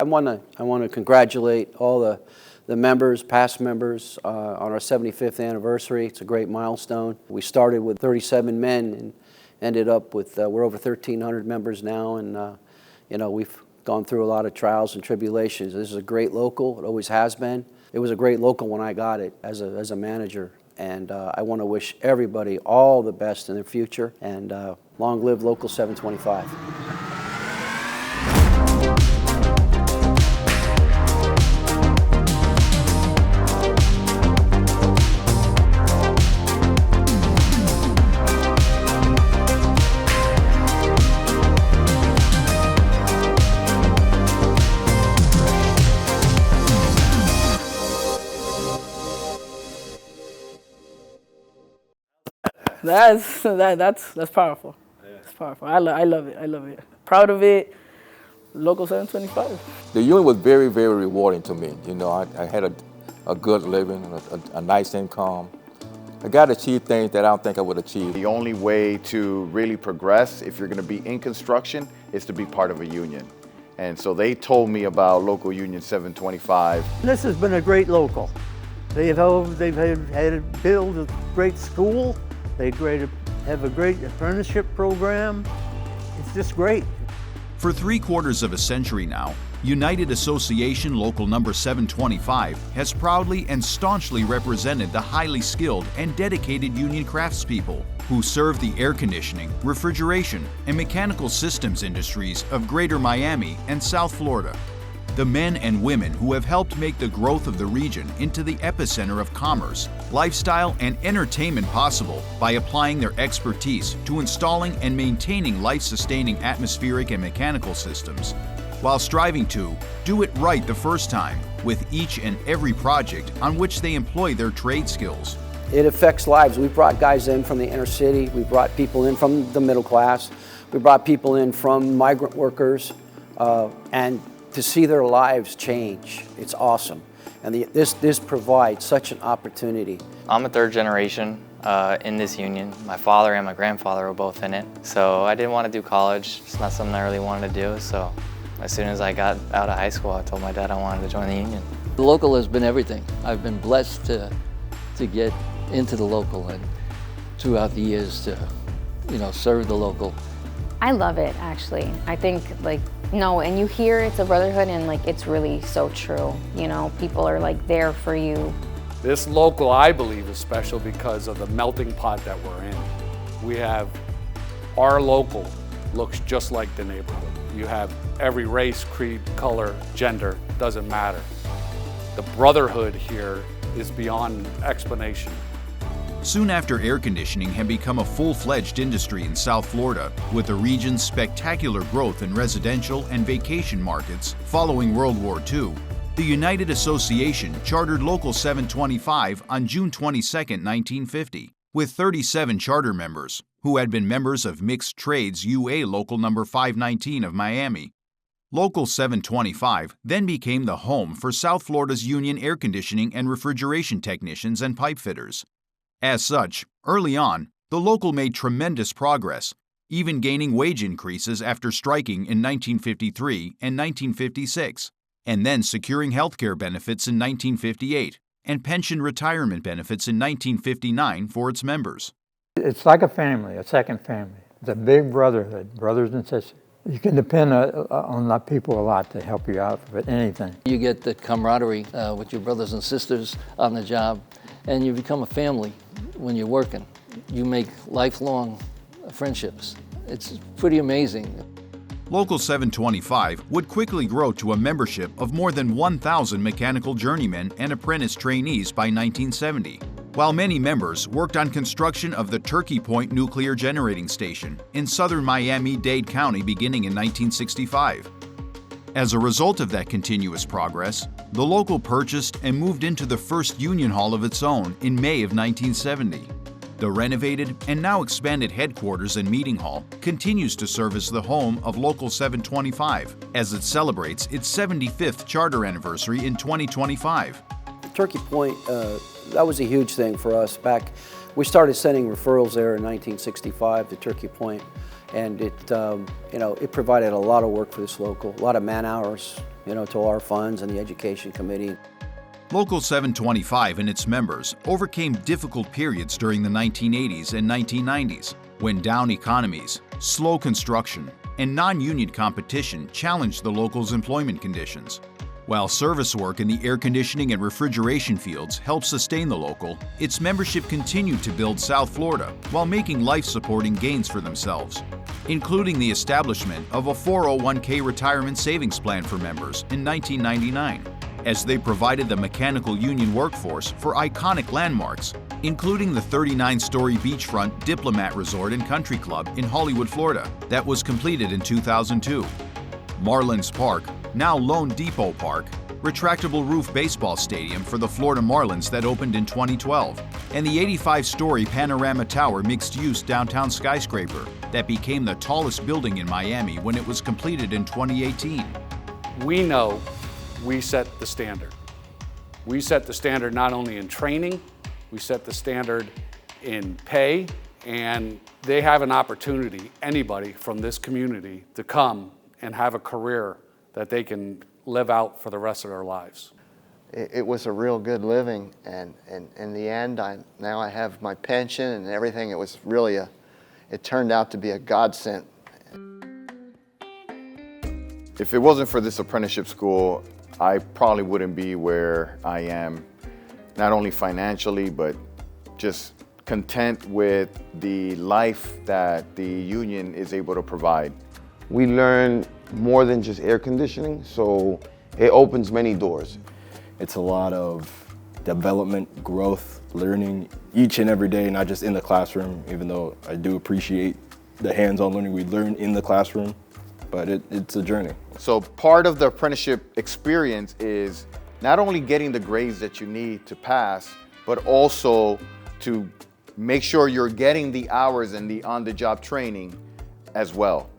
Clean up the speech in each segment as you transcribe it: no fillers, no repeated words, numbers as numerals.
I want to congratulate all the members, past members, on our 75th anniversary. It's a great milestone. We started with 37 men and ended up with, we're over 1,300 members now, and we've gone through a lot of trials and tribulations. This is a great local, it always has been. It was a great local when I got it as a manager, and I want to wish everybody all the best in their future, and long live Local 725. That's powerful. Yeah. It's powerful. I love it. I love it. Proud of it. Local 725. The union was very, very rewarding to me. I had a good living, a nice income. I got to achieve things that I don't think I would achieve. The only way to really progress, if you're going to be in construction, is to be part of a union. And so they told me about Local Union 725. This has been a great local. They've had built a great school. They have a great apprenticeship program. It's just great. For 3/4 of a century now, United Association Local Number 725 has proudly and staunchly represented the highly skilled and dedicated union craftspeople who serve the air conditioning, refrigeration, and mechanical systems industries of Greater Miami and South Florida. The men and women who have helped make the growth of the region into the epicenter of commerce, lifestyle, and entertainment possible by applying their expertise to installing and maintaining life-sustaining atmospheric and mechanical systems, while striving to do it right the first time with each and every project on which they employ their trade skills. It affects lives. We brought guys in from the inner city. We brought people in from the middle class. We brought people in from migrant workers, and to see their lives change, it's awesome. And this provides such an opportunity. I'm a third generation in this union. My father and my grandfather were both in it. So I didn't want to do college. It's not something I really wanted to do. So as soon as I got out of high school, I told my dad I wanted to join the union. The local has been everything. I've been blessed to get into the local and throughout the years to, serve the local. I love it, actually. I think, and you hear it's a brotherhood, and it's really so true. People are there for you. This local, I believe, is special because of the melting pot that we're in. We have, our local looks just like the neighborhood. You have every race, creed, color, gender, doesn't matter. The brotherhood here is beyond explanation. Soon after air conditioning had become a full-fledged industry in South Florida, with the region's spectacular growth in residential and vacation markets following World War II, the United Association chartered Local 725 on June 22, 1950, with 37 charter members, who had been members of Mixed Trades UA Local Number 519 of Miami. Local 725 then became the home for South Florida's union air conditioning and refrigeration technicians and pipefitters. As such, early on, the local made tremendous progress, even gaining wage increases after striking in 1953 and 1956, and then securing health care benefits in 1958 and pension retirement benefits in 1959 for its members. It's like a family, a second family. It's a big brotherhood, brothers and sisters. You can depend on people a lot to help you out with anything. You get the camaraderie with your brothers and sisters on the job, and you become a family when you're working. You make lifelong friendships. It's pretty amazing. Local 725 would quickly grow to a membership of more than 1,000 mechanical journeymen and apprentice trainees by 1970, while many members worked on construction of the Turkey Point Nuclear Generating Station in southern Miami-Dade County beginning in 1965. As a result of that continuous progress, the local purchased and moved into the first union hall of its own in May of 1970. The renovated and now expanded headquarters and meeting hall continues to serve as the home of Local 725 as it celebrates its 75th charter anniversary in 2025. Turkey Point, that was a huge thing for us back. We started sending referrals there in 1965 to Turkey Point, and it provided a lot of work for this local, a lot of man hours, to our funds and the Education Committee. Local 725 and its members overcame difficult periods during the 1980s and 1990s when down economies, slow construction, and non-union competition challenged the local's employment conditions. While service work in the air conditioning and refrigeration fields helped sustain the local, its membership continued to build South Florida while making life-supporting gains for themselves, including the establishment of a 401k retirement savings plan for members in 1999, as they provided the mechanical union workforce for iconic landmarks, including the 39-story beachfront Diplomat Resort and Country Club in Hollywood, Florida, that was completed in 2002. Marlins Park, now Lone Depot Park, retractable roof baseball stadium for the Florida Marlins that opened in 2012, and the 85-story Panorama Tower mixed-use downtown skyscraper that became the tallest building in Miami when it was completed in 2018. We know we set the standard. We set the standard not only in training, we set the standard in pay, and they have an opportunity, anybody from this community, to come and have a career that they can live out for the rest of their lives. It was a real good living, and in the end, now I have my pension and everything. It was really it turned out to be a godsend. If it wasn't for this apprenticeship school, I probably wouldn't be where I am, not only financially, but just content with the life that the union is able to provide. We learn more than just air conditioning, so it opens many doors. It's a lot of development, growth, learning each and every day, not just in the classroom, even though I do appreciate the hands-on learning we learn in the classroom, but it's a journey. So part of the apprenticeship experience is not only getting the grades that you need to pass, but also to make sure you're getting the hours and the on-the-job training as well.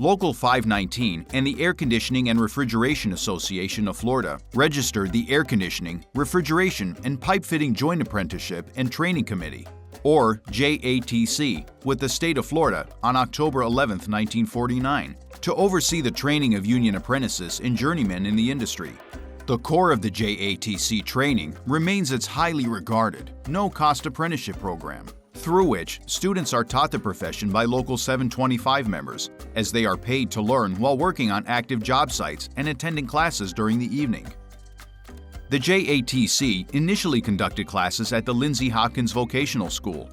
Local 519 and the Air Conditioning and Refrigeration Association of Florida registered the Air Conditioning, Refrigeration, and Pipe Fitting Joint Apprenticeship and Training Committee, or JATC, with the state of Florida on October 11, 1949, to oversee the training of union apprentices and journeymen in the industry. The core of the JATC training remains its highly regarded, no-cost apprenticeship program, through which students are taught the profession by Local 725 members, as they are paid to learn while working on active job sites and attending classes during the evening. The JATC initially conducted classes at the Lindsay Hopkins Vocational School.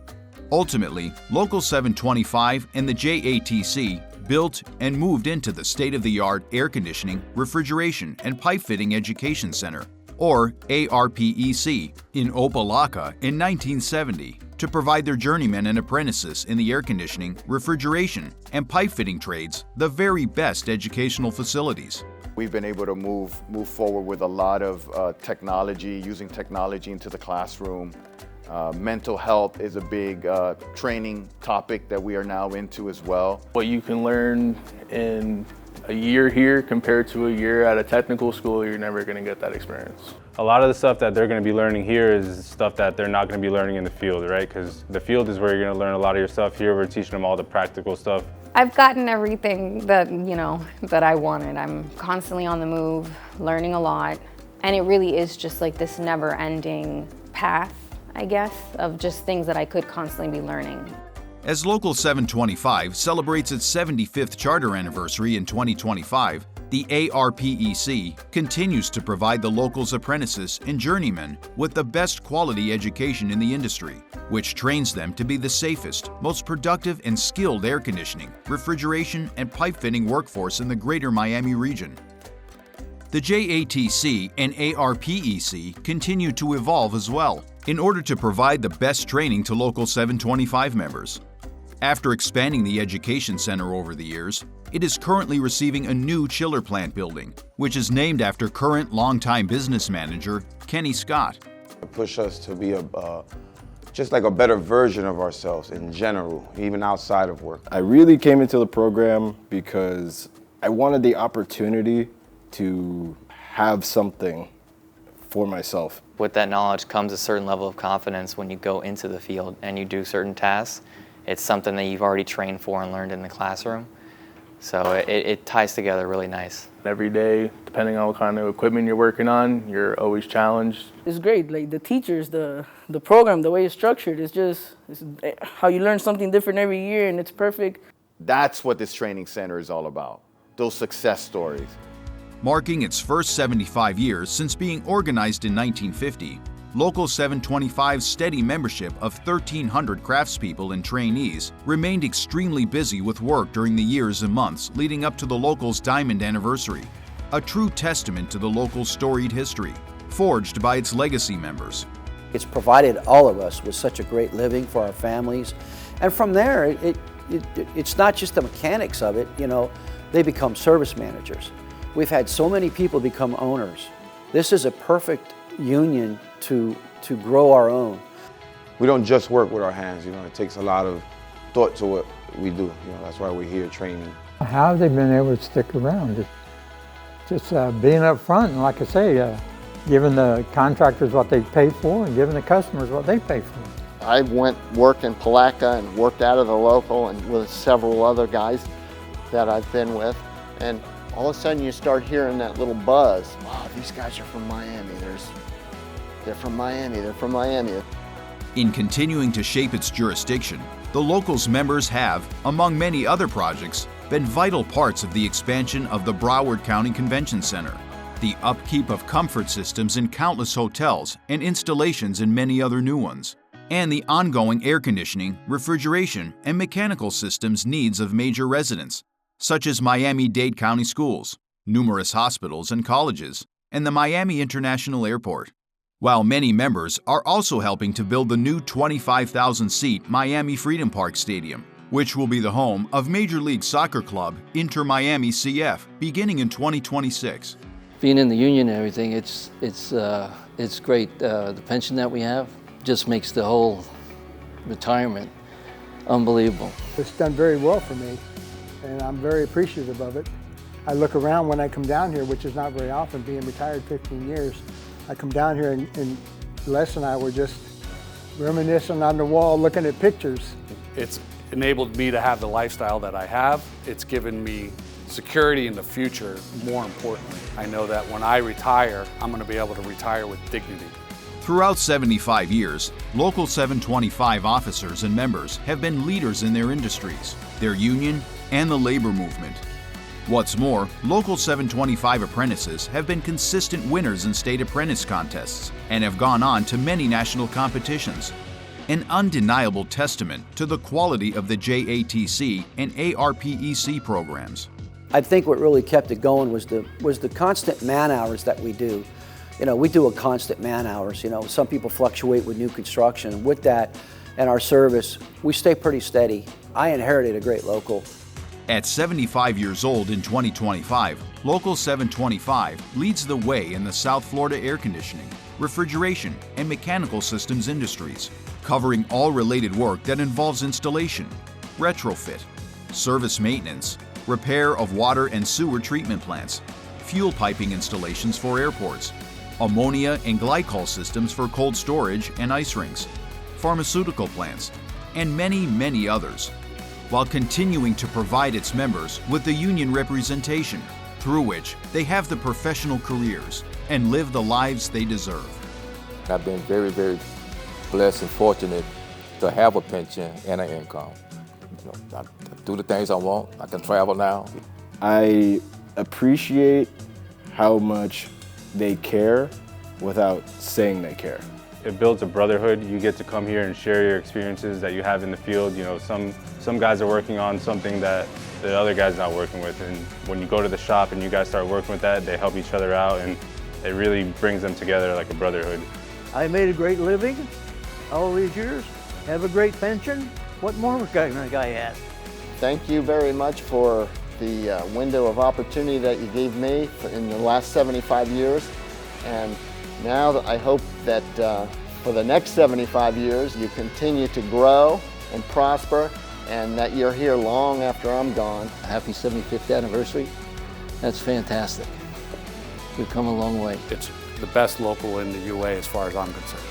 Ultimately, Local 725 and the JATC built and moved into the state-of-the-art Air Conditioning, Refrigeration, and Pipe Fitting Education Center, or ARPEC, in Opa-locka in 1970 to provide their journeymen and apprentices in the air conditioning, refrigeration, and pipe fitting trades the very best educational facilities. We've been able to move forward with a lot of technology, using technology into the classroom. Mental health is a big training topic that we are now into as well. What you can learn in a year here compared to a year at a technical school, you're never going to get that experience. A lot of the stuff that they're going to be learning here is stuff that they're not going to be learning in the field, right? Because the field is where you're going to learn a lot of your stuff. Here we're teaching them all the practical stuff. I've gotten everything that, that I wanted. I'm constantly on the move, learning a lot. And it really is just like this never-ending path, I guess, of just things that I could constantly be learning. As Local 725 celebrates its 75th charter anniversary in 2025, the ARPEC continues to provide the local's apprentices and journeymen with the best quality education in the industry, which trains them to be the safest, most productive and skilled air conditioning, refrigeration, and pipe fitting workforce in the greater Miami region. The JATC and ARPEC continue to evolve as well in order to provide the best training to Local 725 members. After expanding the education center over the years, it is currently receiving a new chiller plant building, which is named after current longtime business manager Kenny Scott. It pushed us to be just like a better version of ourselves in general, even outside of work. I really came into the program because I wanted the opportunity to have something for myself. With that knowledge comes a certain level of confidence when you go into the field and you do certain tasks. It's something that you've already trained for and learned in the classroom. So it ties together really nice. Every day, depending on what kind of equipment you're working on, you're always challenged. It's great. Like the teachers, the program, the way it's structured, it's how you learn something different every year, and it's perfect. That's what this training center is all about, those success stories. Marking its first 75 years since being organized in 1950, Local 725's steady membership of 1,300 craftspeople and trainees remained extremely busy with work during the years and months leading up to the local's diamond anniversary, a true testament to the local's storied history, forged by its legacy members. It's provided all of us with such a great living for our families, and from there, it's not just the mechanics of it, you know, they become service managers. We've had so many people become owners. This is a perfect union to grow our own. We don't just work with our hands, you know, it takes a lot of thought to what we do. You know, that's why we're here training. How have they been able to stick around? Just being up front, and like I say, giving the contractors what they pay for and giving the customers what they pay for. I worked in Palatka and worked out of the local and with several other guys that I've been with. And all of a sudden you start hearing that little buzz. Wow, these guys are from Miami. They're from Miami, they're from Miami. In continuing to shape its jurisdiction, the local's members have, among many other projects, been vital parts of the expansion of the Broward County Convention Center, the upkeep of comfort systems in countless hotels and installations in many other new ones, and the ongoing air conditioning, refrigeration, and mechanical systems needs of major residents, such as Miami-Dade County Schools, numerous hospitals and colleges, and the Miami International Airport. While many members are also helping to build the new 25,000-seat Miami Freedom Park Stadium, which will be the home of Major League Soccer club Inter Miami CF beginning in 2026. Being in the union and everything, it's great. The pension that we have just makes the whole retirement unbelievable. It's done very well for me, and I'm very appreciative of it. I look around when I come down here, which is not very often, being retired 15 years. I come down here and Les and I were just reminiscing on the wall, looking at pictures. It's enabled me to have the lifestyle that I have. It's given me security in the future, more importantly. I know that when I retire, I'm going to be able to retire with dignity. Throughout 75 years, Local 725 officers and members have been leaders in their industries, their union, and the labor movement. What's more, Local 725 apprentices have been consistent winners in state apprentice contests and have gone on to many national competitions, an undeniable testament to the quality of the JATC and ARPEC programs. I think what really kept it going was the constant man hours that we do. You know, we do a constant man hours. You know, some people fluctuate with new construction, and with that and our service, we stay pretty steady. I inherited a great local. At 75 years old in 2025, Local 725 leads the way in the South Florida air conditioning, refrigeration, and mechanical systems industries, covering all related work that involves installation, retrofit, service maintenance, repair of water and sewer treatment plants, fuel piping installations for airports, ammonia and glycol systems for cold storage and ice rinks, pharmaceutical plants, and many, many others, while continuing to provide its members with the union representation, through which they have the professional careers and live the lives they deserve. I've been very, very blessed and fortunate to have a pension and an income. You know, I do the things I want. I can travel now. I appreciate how much they care without saying they care. It builds a brotherhood. You get to come here and share your experiences that you have in the field. You know, some guys are working on something that the other guy's not working with, and when you go to the shop and you guys start working with that, they help each other out, and it really brings them together like a brotherhood. I made a great living all these years, have a great pension. What more can a guy ask? Thank you very much for the window of opportunity that you gave me in the last 75 years. And now I hope that for the next 75 years, you continue to grow and prosper, and that you're here long after I'm gone. Happy 75th anniversary. That's fantastic. We've come a long way. It's the best local in the UA as far as I'm concerned.